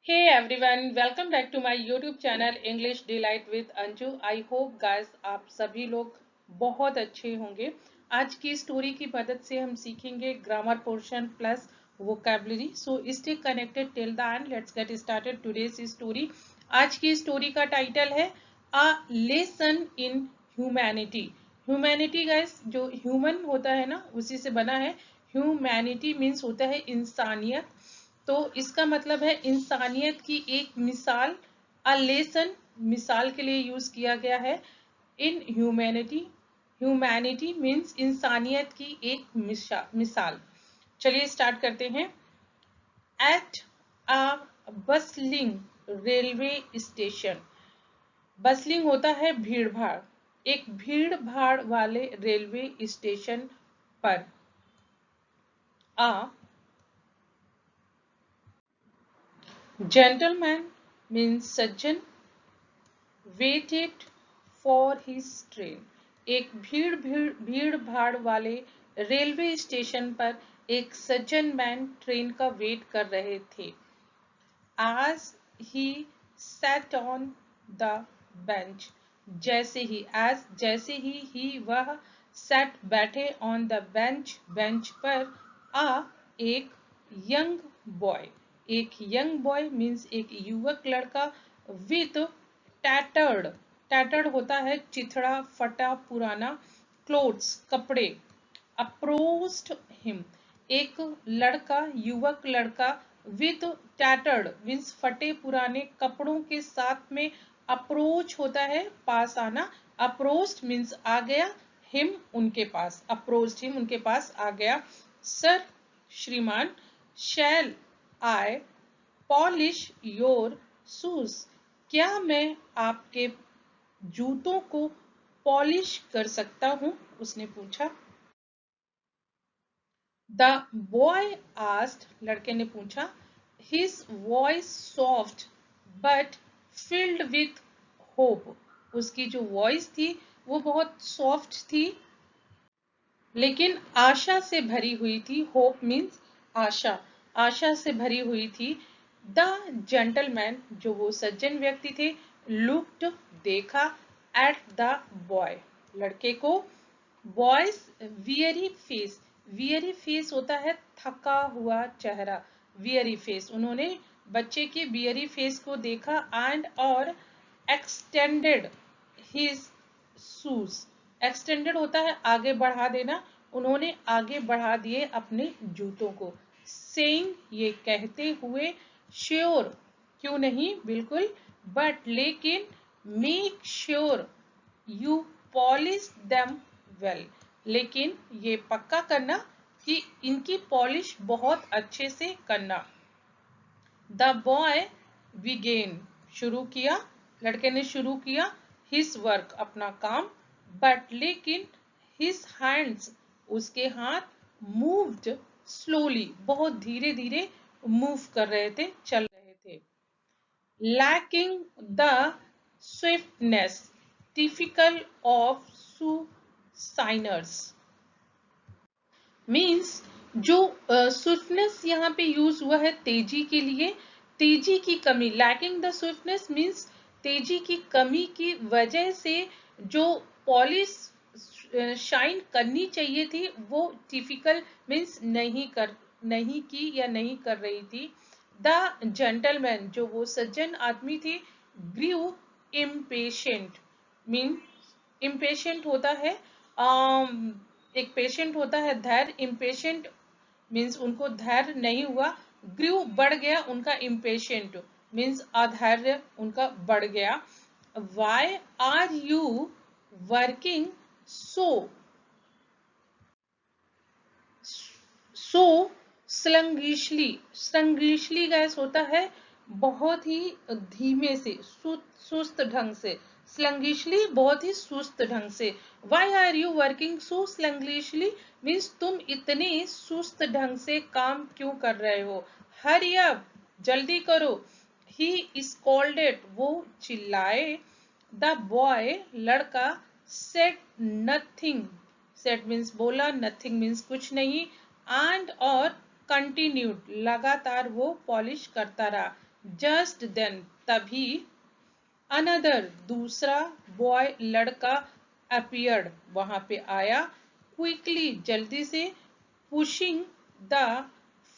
Hey everyone, welcome back to my YouTube channel English Delight with Anju. I hope guys आप सभी लोग बहुत अच्छे होंगे। आज की स्टोरी की मदद से हम सीखेंगे grammar portion plus vocabulary. So stay connected till the end. Let's get started today's story. आज की स्टोरी का टाइटल है a lesson in humanity. Humanity guys, जो ह्यूमन होता है ना उसी से बना है। ह्यूमैनिटी मीन्स होता है इंसानियत। तो इसका मतलब है इंसानियत की एक मिसाल। अ लेसन मिसाल के लिए यूज किया गया है। इन ह्यूमैनिटी, ह्यूमैनिटी मीन्स इंसानियत की एक मिसाल। चलिए स्टार्ट करते हैं। At a bustling railway station. Bustling होता है भीड़ भाड़। एक भीड़ भाड़ वाले रेलवे स्टेशन पर a gentleman means Sajjan waited for his train। एक भीड़ भाड़ वाले रेलवे स्टेशन पर एक सज्जन मैन ट्रेन का वेट कर रहे थे। as he sat on the bench, जैसे ही वह sat बैठे on the bench पर आ एक young boy, एक young boy means एक युवक लड़का with tattered होता है चिथड़ा फटा पुराना clothes कपड़े। अप्रोच्ड हिम, एक युवक लड़का विद टैटर्ड मीन्स फटे पुराने कपड़ों के साथ में अप्रोच होता है पास आना। अप्रोच्ड मीन्स आ गया, हिम उनके पास, अप्रोच्ड हिम उनके पास आ गया। सर श्रीमान, शैल आई पॉलिश योर शूज, क्या मैं आपके जूतों को पॉलिश कर सकता हूं, उसने पूछा। द बॉय आस्क्ड, लड़के ने पूछा। His voice soft but filled with hope, उसकी जो वॉइस थी वो बहुत सॉफ्ट थी लेकिन आशा से भरी हुई थी। होप मीन्स आशा, आशा से भरी हुई थी। द जेंटलमैन, जो वो सज्जन व्यक्ति थे, लुक्ड देखा, एट द बॉय लड़के को। Boys weary face, weary face होता है थका हुआ चेहरा। वियरी फेस, उन्होंने बच्चे के वियरी फेस को देखा एंड और एक्सटेंडेड हिज शूज, एक्सटेंडेड होता है आगे बढ़ा देना, उन्होंने आगे बढ़ा दिए अपने जूतों को। सेइंग, ये कहते हुए, श्योर क्यों नहीं बिल्कुल, बट लेकिन, make sure you polish them well, लेकिन ये पक्का करना कि इनकी पॉलिश बहुत अच्छे से करना। द बॉय बिगेन, शुरू किया, लड़के ने शुरू किया। हिज वर्क, अपना काम। बट लेकिन, हिज हैंड्स, उसके हाथ। मूव्ड स्लोली, बहुत धीरे धीरे मूव कर रहे थे, चल रहे थे। lacking the swiftness typical of signers means जो स्विफ्टनेस यहाँ पे यूज हुआ है तेजी के लिए, तेजी की कमी। लैकिंग द स्विफ्टनेस मीन्स तेजी की कमी की वजह से जो पॉलिश शाइन करनी चाहिए थी वो टिपिकल मीन्स नहीं की या नहीं कर रही थी। द जेंटलमैन, जो वो सज्जन आदमी थे, ग्रीव इम्पेशेंट मीन, इम्पेशेंट होता है एक पेशेंट होता है धैर्य, इम्पेशेंट मीन्स उनको धैर्य नहीं हुआ। ग्रीव बढ़ गया उनका, इम्पेशेंट मीन्स अधैर्य उनका बढ़ गया। Why are you working so so sluggishly, sluggishly गैस होता है बहुत ही धीमे से, सुस्त ढंग से। स्लंगिशली बहुत ही सुस्त ढंग से। Why are you working so sluggishly means तुम इतने सुस्त ढंग से काम क्यों कर रहे हो। हरी अप, जल्दी करो। ही स्कॉल्डेड, वो चिल्लाए। द बॉय, लड़का, सेड नथिंग, सेड मीन्स बोला, नथिंग मीन्स कुछ नहीं, एंड और कंटिन्यूड, लगातार वो पॉलिश करता रहा। जस्ट देन तभी अनदर दूसरा बॉय लड़का अपीयर्ड वहां पे आया, क्विकली जल्दी से, पुशिंग द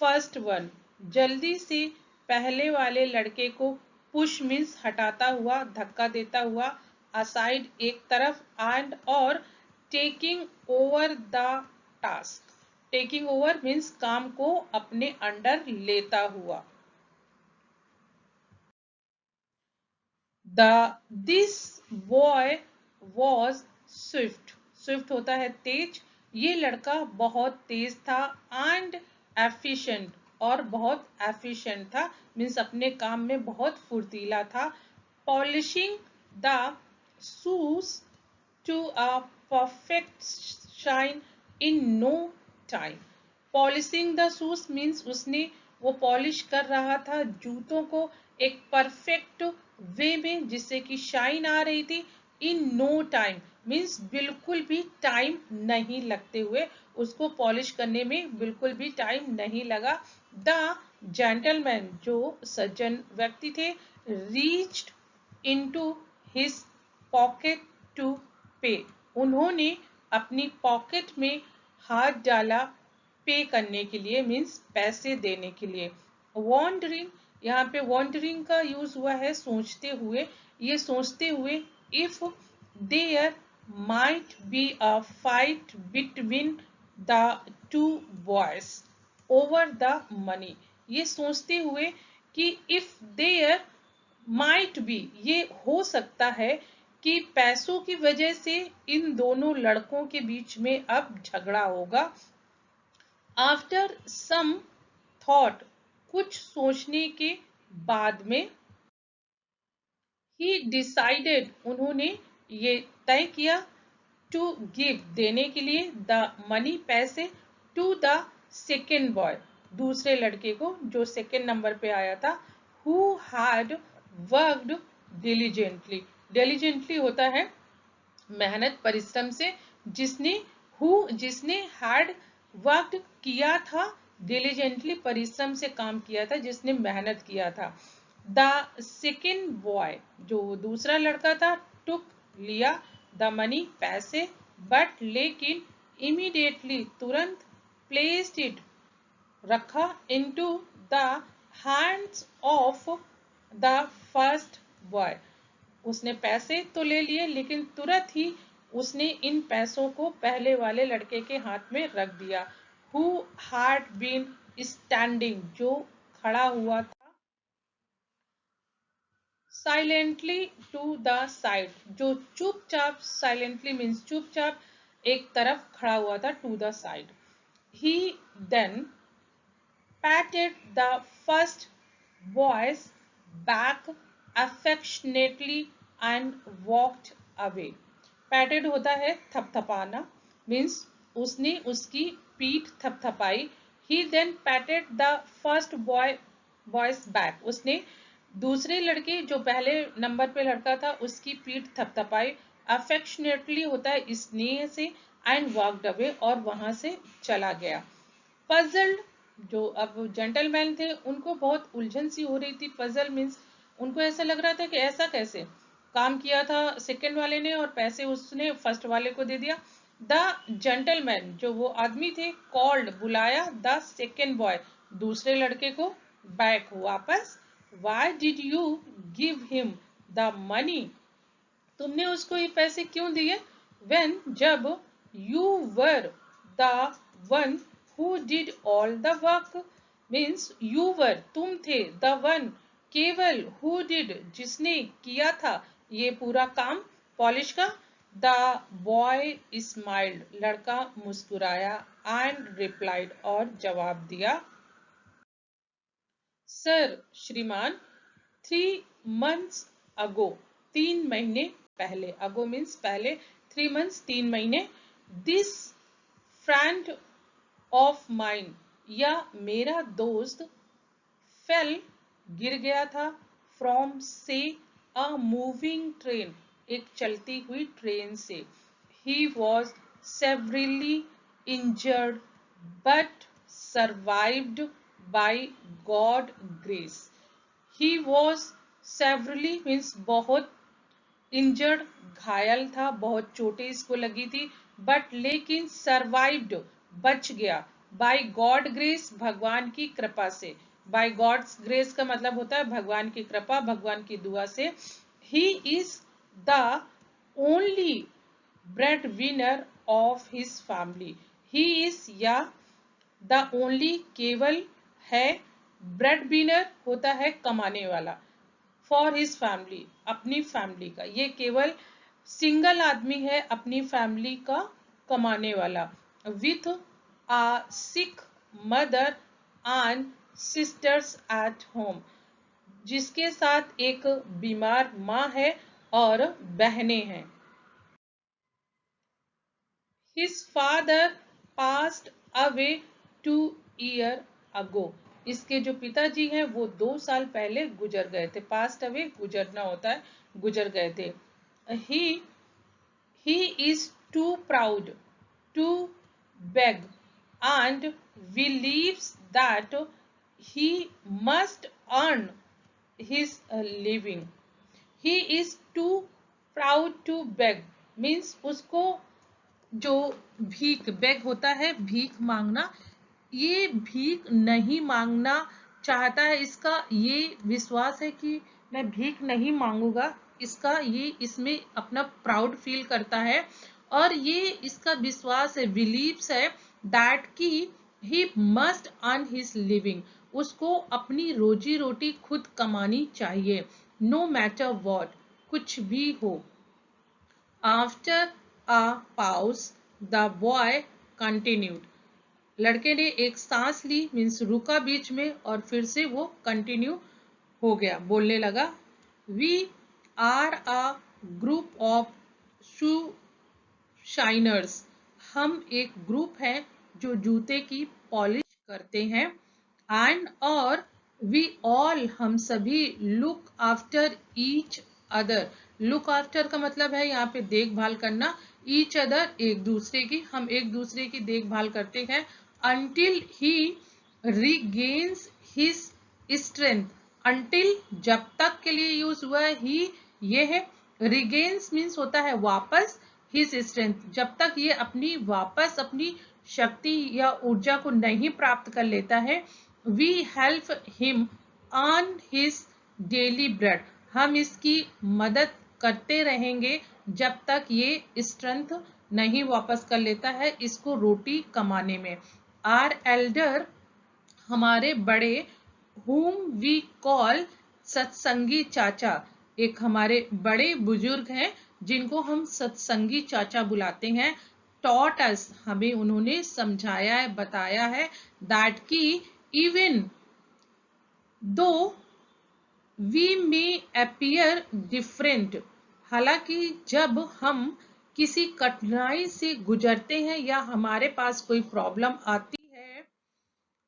फर्स्ट वन जल्दी से पहले वाले लड़के को, पुश मीन्स हटाता हुआ, धक्का देता हुआ, असाइड एक तरफ, एंड और taking over the task, taking over means काम को अपने अंडर लेता हुआ। This boy was Swift, Swift होता है तेज, ये लड़का बहुत तेज था, एंड एफिशिएंट और बहुत एफिशिएंट था, मीन्स अपने काम में बहुत फुर्तीला था, polishing the shoes to a perfect shine in no time. Polishing the shoes means उसने वो पॉलिश कर रहा था जूतों को एक परफेक्ट वे में, जिससे कि शाइन आ रही थी, इन नो टाइम मीन्स बिल्कुल भी टाइम नहीं लगते हुए, उसको पॉलिश करने में बिल्कुल भी टाइम नहीं लगा। द जेंटलमैन जो सज्जन व्यक्ति थे, reached into his pocket to pay, उन्होंने अपनी पॉकेट में हाथ डाला पे करने के लिए, मीन्स पैसे देने के लिए। वॉन्डरिंग, यहाँ पे वॉन्डरिंग का यूज हुआ है सोचते हुए, ये सोचते हुए, if there might be a fight between the two boys over the money, ये सोचते हुए कि इफ देयर माइट बी, ये हो सकता है कि पैसों की वजह से इन दोनों लड़कों के बीच में अब झगड़ा होगा। आफ्टर सम थॉट, कुछ सोचने के बाद में, ही डिसाइडेड, उन्होंने ये तय किया, टू गिव, देने के लिए, द मनी, पैसे, टू द सेकेंड बॉय, दूसरे लड़के को जो सेकेंड नंबर पे आया था, who had worked diligently, diligently होता है मेहनत परिश्रम से, जिसने हैड वर्कड किया था, डिलीजेंटली परिश्रम से काम किया था, जिसने मेहनत किया था। द सेकेंड बॉय जो दूसरा लड़का था, टुक लिया, द मनी पैसे, बट लेकिन, इमीडिएटली तुरंत, प्लेस्ड इट रखा, into the hands of the first boy, उसने पैसे तो ले लिए लेकिन तुरंत ही उसने इन पैसों को पहले वाले लड़के के हाथ में रख दिया। हु हैड बीन स्टैंडिंग, जो खड़ा हुआ था, साइलेंटली टू द साइड, जो चुपचाप, साइलेंटली मीन्स चुपचाप एक तरफ खड़ा हुआ था, to the side. He then patted the first boy's back affectionately and walked away. Patted होता है थपथपाना, means उसने उसकी पीठ थपथपाई। He then patted the first boy's back. उसने दूसरे लड़के जो पहले नंबर पे लड़का था उसकी पीठ थपथपाई। Affectionately होता है स्नेह से, and walked away और वहां से चला गया। पजल्ड, जो अब जेंटलमैन थे उनको बहुत उलझन सी हो रही थी, पजल मीन्स उनको ऐसा लग रहा था कि ऐसा कैसे काम किया था सेकंड वाले ने और पैसे उसने फर्स्ट वाले को दे दिया। द जेंटलमैन जो वो आदमी थे, कॉल्ड बुलाया, द सेकेंड बॉय दूसरे लड़के को, बैक वापस, why did you give him the money, तुमने उसको ये पैसे क्यों दिए, वेन जब, you were the one who did all the work, means you were तुम थे, द वन केवल, हु डिड जिसने किया था ये पूरा काम पॉलिश का। द बॉय स्माइल्ड, लड़का मुस्कुराया, एंड रिप्लाइड और जवाब दिया, सर श्रीमान, 3 months ago, 3 महीने पहले, अगो मीन्स पहले, 3 months 3 महीने, दिस फ्रेंड ऑफ माइन, या मेरा दोस्त, फेल गिर गया था, फ्रॉम से अ मूविंग ट्रेन, एक चलती हुई ट्रेन से, he was severally injured but survived by God grace, he was severally means बहुत इंजर्ड, घायल था, बहुत चोटें इसको लगी थी, बट लेकिन सर्वाइव्ड, बच गया, बाय गॉड ग्रेस, भगवान की कृपा से। बाय गॉड्स ग्रेस का मतलब होता है भगवान की कृपा, भगवान की दुआ से। He is the only bread winner of his family. He is या द ओनली केवल है, ब्रेड विनर होता है कमाने वाला, फॉर हिज फैमिली अपनी फैमिली का, ये केवल सिंगल आदमी है अपनी फैमिली का कमाने वाला, with a sick mother and sisters at home, जिसके साथ एक बीमार माँ है और बहनें हैं। His father passed away 2 years ago. इसके जो पिताजी हैं वो 2 साल पहले गुजर गए थे। पास्ट अवे गुजरना होता है, गुजर गए थे। He he is too proud to beg and believes that he must earn his living. He is too proud to beg means उसको जो भीख, बेग होता है भीख मांगना, ये भीख नहीं मांगना चाहता है। इसका ये विश्वास है कि मैं भीख नहीं मांगूंगा, इसका ये इसमें अपना प्राउड फील करता है, और ये इसका विश्वास है, बिलीव्स है दैट कि he must earn his living, उसको अपनी रोजी रोटी खुद कमानी चाहिए, नो मैटर व्हाट, कुछ भी हो। After a pause, the boy continued. लड़के ने एक सांस ली, मीन्स रुका बीच में, और फिर से वो कंटिन्यू हो गया, बोलने लगा। We are a group of shoe shiners. हम एक ग्रुप है जो जूते की पॉलिश करते हैं। एंड और वी ऑल, हम सभी, look after each other. Look after का मतलब है यहाँ पे देखभाल करना, ईच अदर एक दूसरे की, हम एक दूसरे की देखभाल करते हैं। Until he regains his strength, until जब तक के लिए यूज हुआ है, ही ये है, रीगेन्स मीन्स होता है वापस, हिज स्ट्रेंथ जब तक ये अपनी वापस अपनी शक्ति या ऊर्जा को नहीं प्राप्त कर लेता है। We help him on his daily bread, हम इसकी मदद करते रहेंगे जब तक ये स्ट्रेंथ नहीं वापस कर लेता है इसको रोटी कमाने में। आर एल्डर, हमारे बड़े, whom we call सत्संगी चाचा, एक हमारे बड़े बुजुर्ग हैं जिनको हम सत्संगी चाचा बुलाते हैं। taught us, हमें उन्होंने समझाया है, बताया है, that कि even though we may appear different, हालांकि जब हम किसी कठिनाई से गुजरते हैं या हमारे पास कोई प्रॉब्लम आती है,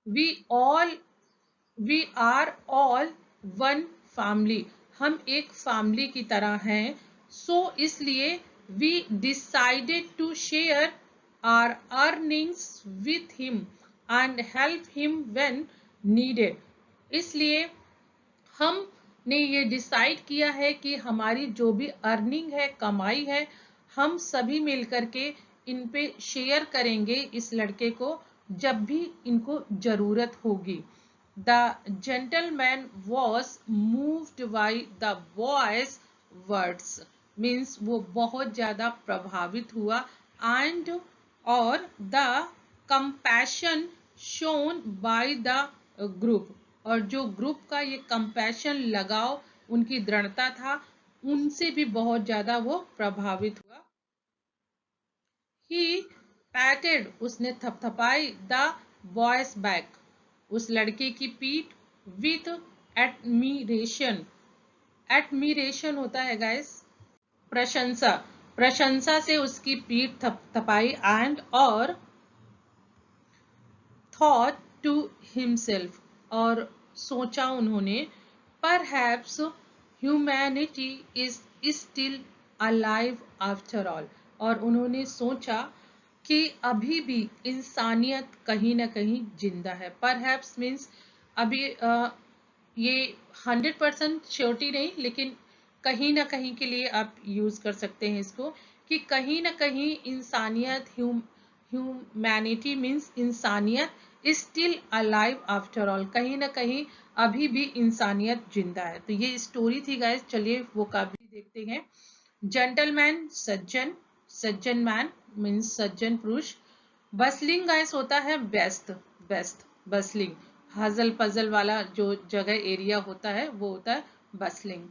we are all one family, हम एक फैमिली की तरह हैं। सो इसलिए we decided to share our earnings with him and help him when needed, इसलिए हमने ये डिसाइड किया है कि हमारी जो भी अर्निंग है, कमाई है, हम सभी मिलकर के इन पे शेयर करेंगे इस लड़के को जब भी इनको जरूरत होगी। The gentleman was moved by the boys words, means वो बहुत ज्यादा प्रभावित हुआ, एंड और the compassion shown by the group, और जो ग्रुप का ये कंपैशन, लगाव, उनकी दृढ़ता था, उनसे भी बहुत ज्यादा वो प्रभावित हुआ। ही पैटेड, उसने थपथपाई द बॉयज बैक, उस लड़के की पीठ, विथ एडमिरेशन, एडमिरेशन होता है गाइस प्रशंसा, प्रशंसा से उसकी पीठ थपथपाई, एंड और थॉट टू हिमसेल्फ, और सोचा उन्होंने, perhaps humanity is still alive after all, और उन्होंने सोचा कि अभी भी इंसानियत कहीं ना कहीं जिंदा है। परहैप्स मीन्स अभी ये 100% श्योरिटी नहीं, लेकिन कहीं ना कहीं के लिए आप यूज कर सकते हैं इसको, कि कहीं ना कहीं इंसानियत, ह्यूमैनिटी मीन्स इंसानियत is still alive after all, कहीं ना कहीं अभी भी इंसानियत जिंदा है। तो ये स्टोरी थी गाइस। चलिए वोकैबुलरी देखते हैं। जेंटलमैन सज्जन, सज्जन मैन मीन्स सज्जन पुरुष। बसलिंग गाइस होता है बेस्ट, बेस्ट बसलिंग, हजल पजल वाला जो जगह एरिया होता है वो होता है बसलिंग।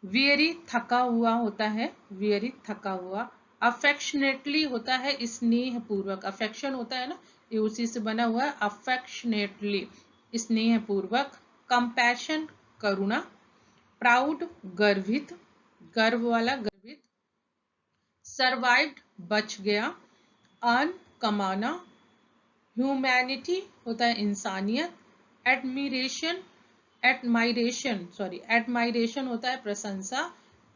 वियरी थका हुआ होता है, वियरी थका हुआ। अफेक्शनेटली होता है स्नेह पूर्वक, अफेक्शन होता है ना, ये उसी से बना हुआ है, अफेक्शनेटली स्नेह पूर्वक। कंपैशन करुणा। प्राउड गर्वित, गर्व वाला गर्वित। सर्वाइव्ड बच गया। अर्न कमाना। ह्यूमैनिटी होता है इंसानियत। एडमिरेशन, एडमायरेशन होता है प्रशंसा।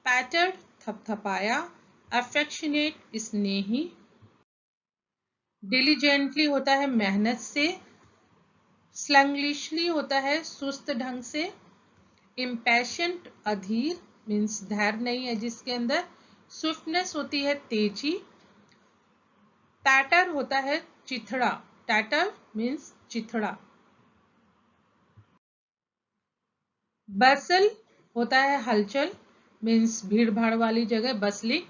पैटर्ड थपथपाया। अफेक्शनेट स्नेही। डिलीजेंटली होता है मेहनत से। स्लंगलिशली होता है सुस्त ढंग से। इम्पैशंट अधीर मीन्स धैर्य नहीं है जिसके अंदर। स्विफ्टनेस होती है तेजी। टैटर होता है चिथड़ा, टैटर मीन्स चिथड़ा। बसल होता है हलचल मीन्स भीड़ भाड़ वाली जगह, बसलिंग।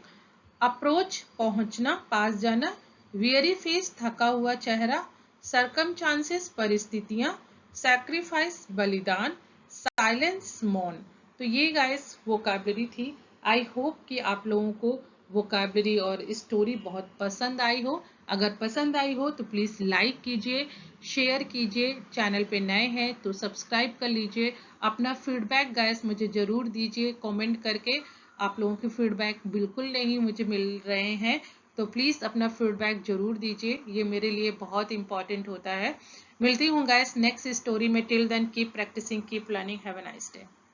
अप्रोच पहुंचना, पास जाना। वियरी फेस थका हुआ चेहरा। सरकमचांसेस परिस्थितियां। सैक्रिफाइस बलिदान। साइलेंस मौन। तो ये गाइस वोकैबुलरी थी। आई होप कि आप लोगों को वोकैबुलरी और स्टोरी बहुत पसंद आई हो। अगर पसंद आई हो तो प्लीज़ लाइक कीजिए, शेयर कीजिए। चैनल पे नए हैं तो सब्सक्राइब कर लीजिए। अपना फीडबैक गाइस मुझे ज़रूर दीजिए कमेंट करके। आप लोगों के फीडबैक बिल्कुल नहीं मुझे मिल रहे हैं, तो प्लीज़ अपना फीडबैक ज़रूर दीजिए, ये मेरे लिए बहुत इंपॉर्टेंट होता है। मिलती हूँ गाइस नेक्स्ट स्टोरी में। Till then keep practising, keep learning. Have a nice day.